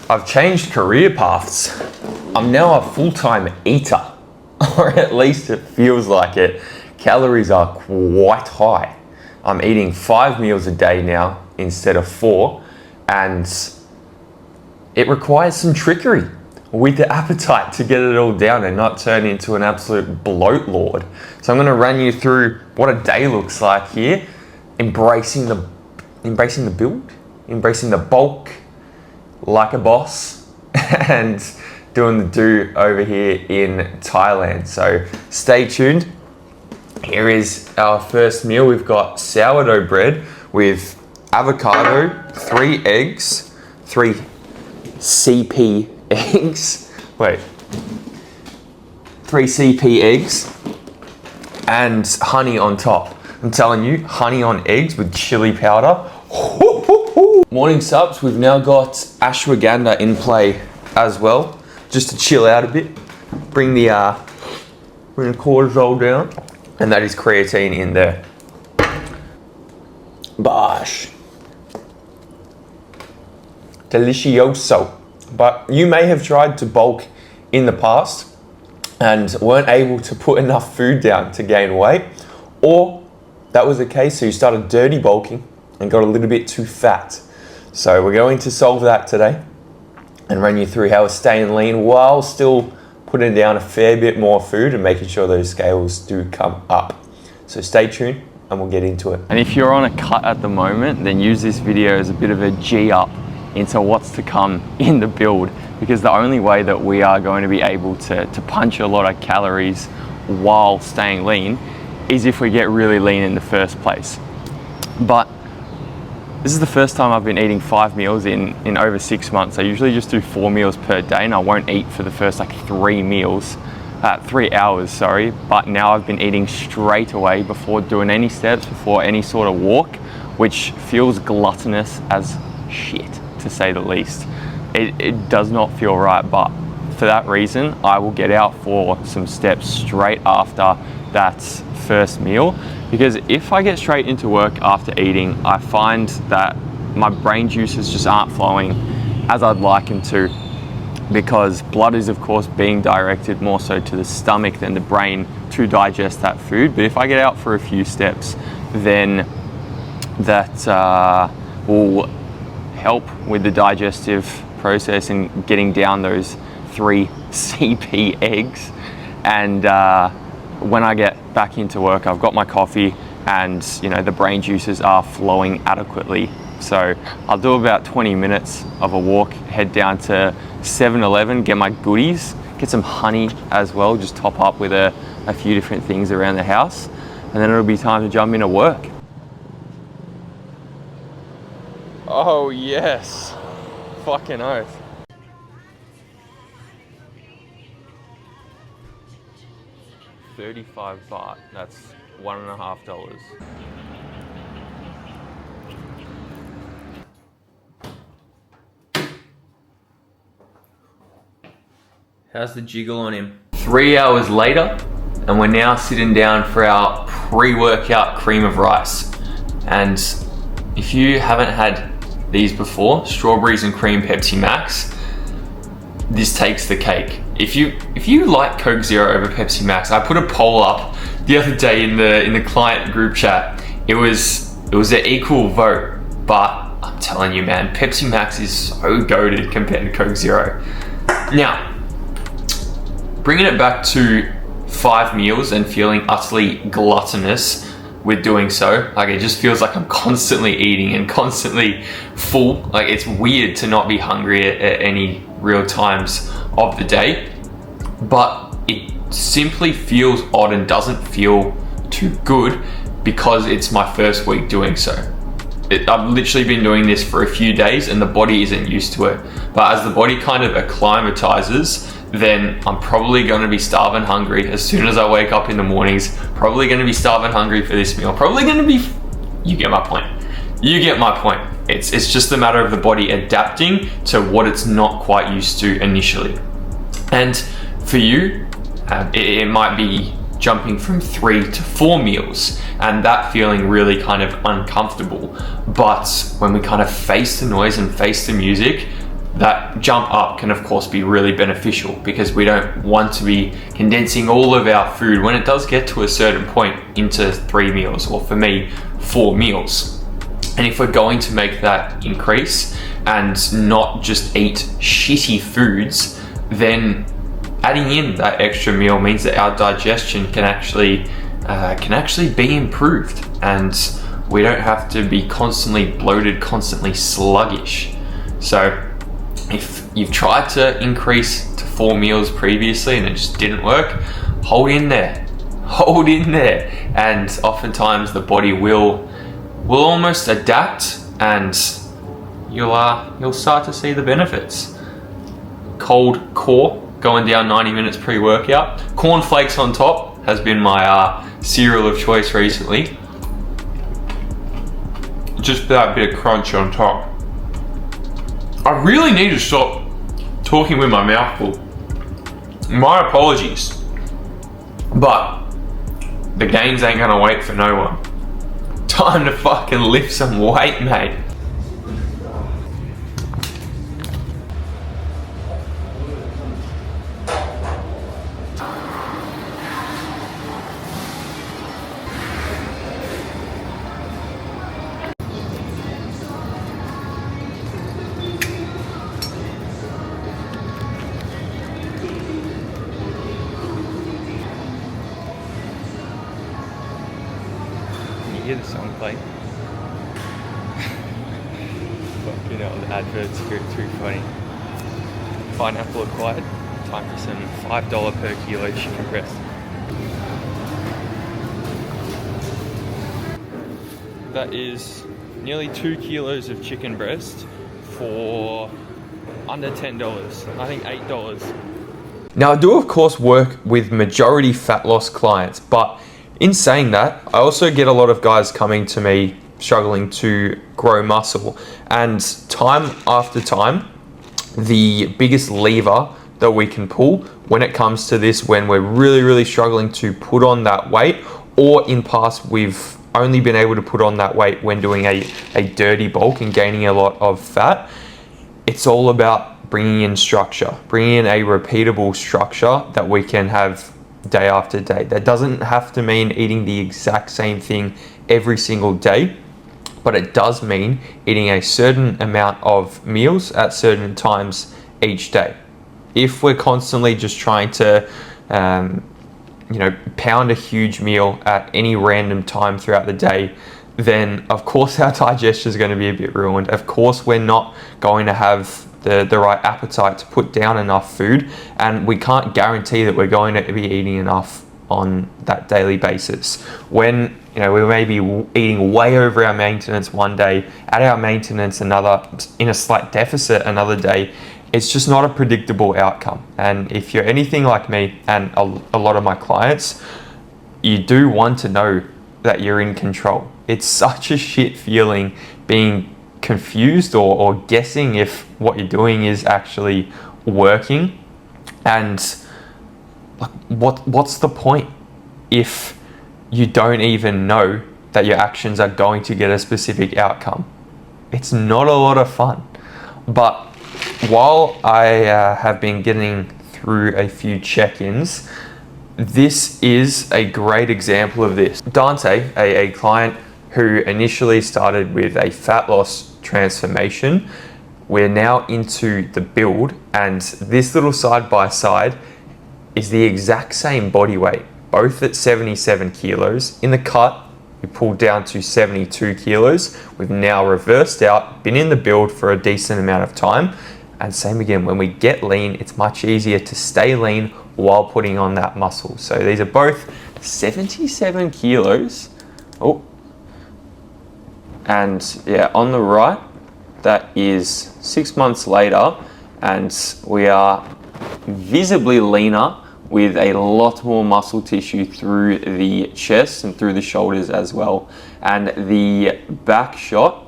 I've changed career paths. I'm now a full-time eater, or at least it feels like it. Calories are quite high. I'm eating 5 meals a day now instead of 4, and it requires some trickery with the appetite to get it all down and not turn into an absolute bloat lord. So I'm going to run you through what a day looks like here, embracing the build, embracing the bulk like a boss, and doing the do over here in Thailand. So stay tuned. Here is our first meal. We've got sourdough bread with avocado, 3 eggs, 3 CP eggs. Wait. 3 CP eggs and honey on top. I'm telling you, honey on eggs with chili powder. Morning subs, we've now got ashwagandha in play as well, just to chill out a bit, bring the cortisol down, and that is creatine in there. Bosh. Delicioso. But you may have tried to bulk in the past and weren't able to put enough food down to gain weight, or that was the case, so you started dirty bulking and got a little bit too fat. So we're going to solve that today and run you through how we're staying lean while still putting down a fair bit more food and making sure those scales do come up. So stay tuned and we'll get into it. And if you're on a cut at the moment, then use this video as a bit of a G up into what's to come in the build, because the only way that we are going to be able to punch a lot of calories while staying lean is if we get really lean in the first place. But this is the first time I've been eating 5 meals in over 6 months. I usually just do 4 meals per day, and I won't eat for the first like 3 hours, sorry. But now I've been eating straight away before doing any steps, before any sort of walk, which feels gluttonous as shit, to say the least. It does not feel right, but for that reason, I will get out for some steps straight after that first meal, because if I get straight into work after eating, I find that my brain juices just aren't flowing as I'd like them to, because blood is of course being directed more so to the stomach than the brain to digest that food. But if I get out for a few steps, then that will help with the digestive process and getting down those 3 CP eggs. And when I get back into work, I've got my coffee and the brain juices are flowing adequately. So I'll do about 20 minutes of a walk, head down to 7-Eleven, get my goodies, get some honey as well, just top up with a few different things around the house, and then it'll be time to jump into work. Oh yes, fucking oath. $35 baht, that's $1.50. How's the jiggle on him? 3 hours later, and we're now sitting down for our pre-workout cream of rice. And if you haven't had these before, strawberries and cream Pepsi Max, this takes the cake. If you like Coke Zero over Pepsi Max, I put a poll up the other day in the client group chat. It was an equal vote, but I'm telling you, man, Pepsi Max is so goated compared to Coke Zero. Now, bringing it back to 5 meals and feeling utterly gluttonous with doing so, like it just feels like I'm constantly eating and constantly full. Like it's weird to not be hungry at any real times of the day, but it simply feels odd and doesn't feel too good because it's my first week doing so. I've literally been doing this for a few days and the body isn't used to it. But as the body kind of acclimatizes, then I'm probably going to be starving hungry as soon as I wake up in the mornings. Probably going to be starving hungry for this meal. Probably going to be, you get my point. You get my point. It's just a matter of the body adapting to what it's not quite used to initially. And for you, it might be jumping from 3 to 4 meals and that feeling really kind of uncomfortable. But when we kind of face the noise and face the music, that jump up can of course be really beneficial, because we don't want to be condensing all of our food when it does get to a certain point into 3 meals, or for me 4 meals. And if we're going to make that increase and not just eat shitty foods, then adding in that extra meal means that our digestion can actually be improved, and we don't have to be constantly bloated, constantly sluggish. So if you've tried to increase to 4 meals previously and it just didn't work, hold in there, and oftentimes the body will almost adapt, and you'll start to see the benefits. Cold core going down 90 minutes pre-workout. Cornflakes on top has been my cereal of choice recently. Just that bit of crunch on top. I really need to stop talking with my mouth full. My apologies. But the gains ain't gonna wait for no one. Time to fucking lift some weight, mate. Hear the song play. Fucking hell, the adverts are too funny. Pineapple acquired. Time for some $5 per kilo chicken breast. That is nearly 2 kilos of chicken breast for under $10. I think $8. Now, I do of course work with majority fat loss clients, but in saying that, I also get a lot of guys coming to me struggling to grow muscle, and time after time, the biggest lever that we can pull when it comes to this, when we're really struggling to put on that weight, or in past we've only been able to put on that weight when doing a dirty bulk and gaining a lot of fat, it's all about bringing in structure, bringing in a repeatable structure that we can have day after day. That doesn't have to mean eating the exact same thing every single day, but it does mean eating a certain amount of meals at certain times each day. If we're constantly just trying to pound a huge meal at any random time throughout the day, then of course our digestion is going to be a bit ruined. Of course we're not going to have the right appetite to put down enough food, and we can't guarantee that we're going to be eating enough on that daily basis. When we may be eating way over our maintenance one day, at our maintenance another, in a slight deficit another day, it's just not a predictable outcome. And if you're anything like me and a lot of my clients, you do want to know that you're in control. It's such a shit feeling being confused or guessing if what you're doing is actually working, and what's the point if you don't even know that your actions are going to get a specific outcome? It's not a lot of fun. But while I have been getting through a few check-ins, this is a great example of this. Dante, a client who initially started with a fat loss transformation, we're now into the build, and this little side by side is the exact same body weight, both at 77 kilos. In the cut, we pulled down to 72 kilos. We've now reversed out, been in the build for a decent amount of time. And same again, when we get lean, it's much easier to stay lean while putting on that muscle. So these are both 77 kilos. Oh, and yeah, on the right, that is 6 months later, and we are visibly leaner with a lot more muscle tissue through the chest and through the shoulders as well. And the back shot,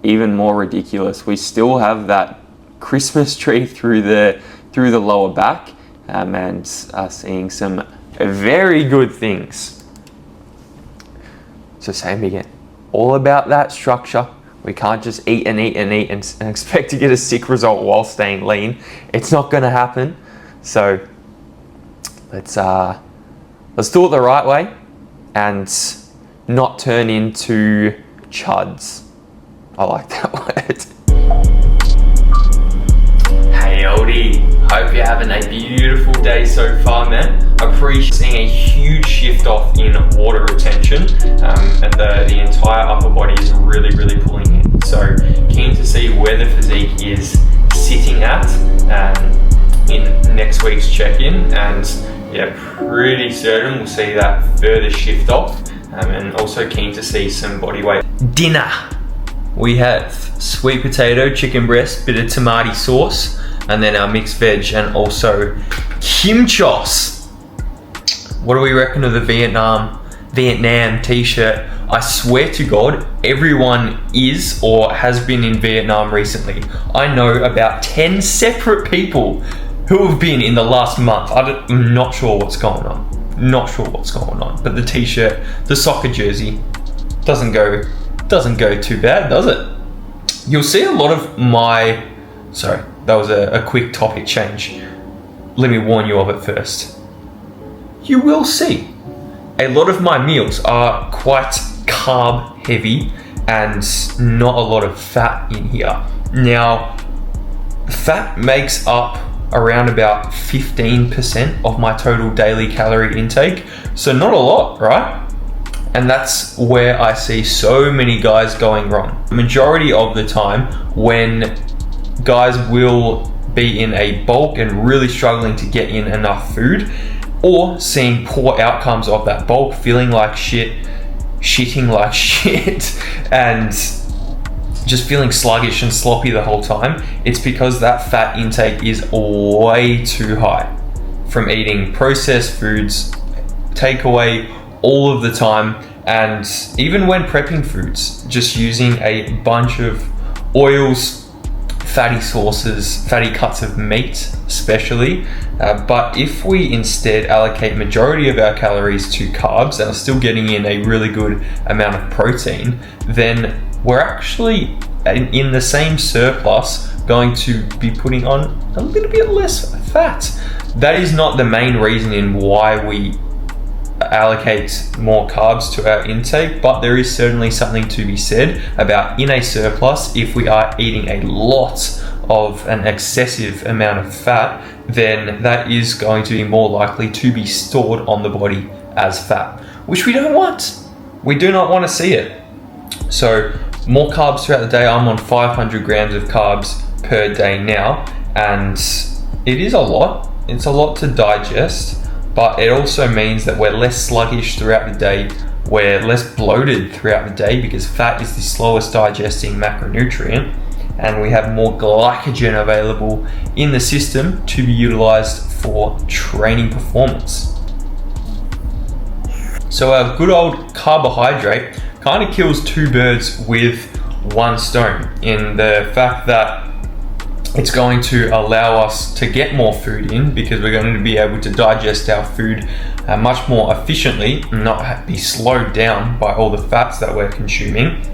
even more ridiculous. We still have that Christmas tree through the lower back, and are seeing some very good things. So same again, all about that structure, We can't just eat and eat and eat and expect to get a sick result while staying lean. It's not going to happen. So let's do it the right way and not turn into chuds. I like that word. Hey Oldie, hope you're having a beautiful day so far, man. Appreciate seeing a huge shift off in water retention, and the entire upper body is really pulling in. So keen to see where the physique is sitting at in next week's check-in, and yeah, pretty certain we'll see that further shift off, and also keen to see some body weight. Dinner, we have sweet potato, chicken breast, bit of tamati sauce, and then our mixed veg, and also kimchos. What do we reckon of the Vietnam t-shirt? I swear to God, everyone is or has been in Vietnam recently. I know about 10 separate people who have been in the last month. I'm not sure what's going on. But the t-shirt, the soccer jersey, doesn't go too bad, does it? You'll see a lot of my... Sorry, that was a quick topic change. Let me warn you of it first. You will see a lot of my meals are quite carb heavy and not a lot of fat in here. Now, fat makes up around about 15% of my total daily calorie intake, so not a lot, right? And that's where I see so many guys going wrong. The majority of the time when guys will be in a bulk and really struggling to get in enough food, or seeing poor outcomes of that bulk, feeling like shit, shitting like shit, and just feeling sluggish and sloppy the whole time, it's because that fat intake is way too high from eating processed foods, takeaway all of the time, and even when prepping foods, just using a bunch of oils, fatty sauces, fatty cuts of meat especially. But if we instead allocate majority of our calories to carbs and are still getting in a really good amount of protein, then we're actually in the same surplus going to be putting on a little bit less fat. That is not the main reason in why we allocate more carbs to our intake, but there is certainly something to be said about in a surplus. If we are eating a lot of an excessive amount of fat, then that is going to be more likely to be stored on the body as fat, which we don't want. We do not want to see it. So more carbs throughout the day. I'm on 500 grams of carbs per day now, and it is a lot. It's a lot to digest. But it also means that we're less sluggish throughout the day, we're less bloated throughout the day because fat is the slowest digesting macronutrient, and we have more glycogen available in the system to be utilized for training performance. So our good old carbohydrate kind of kills two birds with one stone, in the fact that it's going to allow us to get more food in because we're going to be able to digest our food much more efficiently and not be slowed down by all the fats that we're consuming.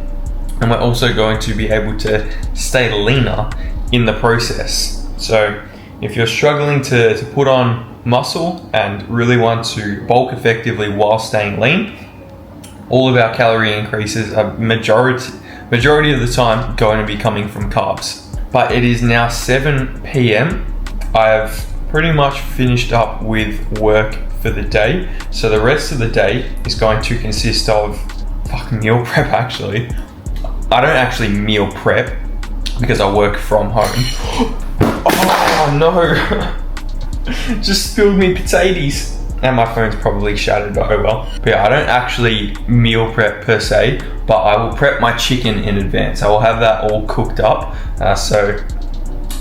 And we're also going to be able to stay leaner in the process. So if you're struggling to put on muscle and really want to bulk effectively while staying lean, all of our calorie increases are majority of the time going to be coming from carbs. But it is now 7 p.m. I've pretty much finished up with work for the day. So the rest of the day is going to consist of meal prep actually. I don't actually meal prep because I work from home. Oh no! Just spilled me potatoes. And my phone's probably shattered, but oh well. But yeah, I don't actually meal prep per se, but I will prep my chicken in advance. I will have that all cooked up. So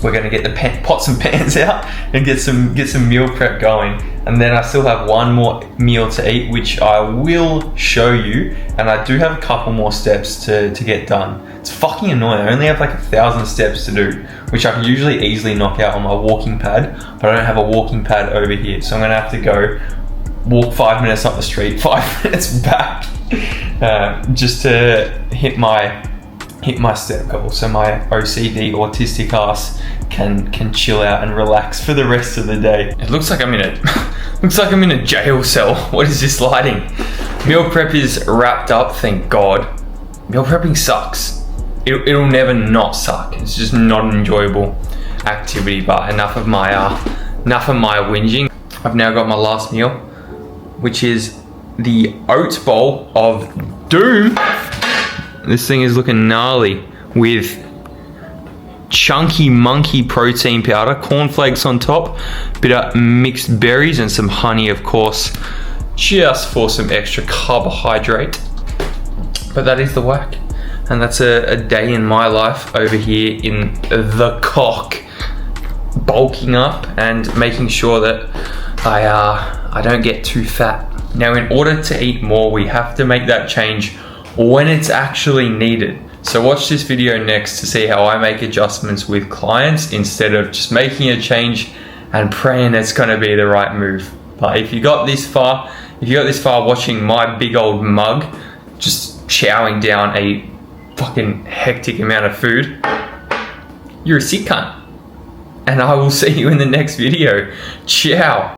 we're gonna get the pots and pans out and get some meal prep going. And then I still have one more meal to eat, which I will show you. And I do have a couple more steps to get done. It's fucking annoying. I only have like 1,000 steps to do, which I can usually easily knock out on my walking pad, but I don't have a walking pad over here. So I'm gonna have to go walk 5 minutes up the street, 5 minutes back, just to hit my hit my step goal so my OCD autistic ass can chill out and relax for the rest of the day. It looks like I'm in a jail cell. What is this lighting? Meal prep is wrapped up, thank God. Meal prepping sucks. It'll never not suck. It's just not an enjoyable activity. But enough of my whinging. I've now got my last meal, which is the oat bowl of doom. This thing is looking gnarly with chunky monkey protein powder, cornflakes on top, bit of mixed berries and some honey, of course, just for some extra carbohydrate. But that is the whack. And that's a day in my life over here in the cock, bulking up and making sure that I don't get too fat. Now, in order to eat more, we have to make that change when it's actually needed. So watch this video next to see how I make adjustments with clients instead of just making a change and praying it's gonna be the right move. But if you got this far watching my big old mug just chowing down a fucking hectic amount of food, you're a sick cunt. And I will see you in the next video. Ciao.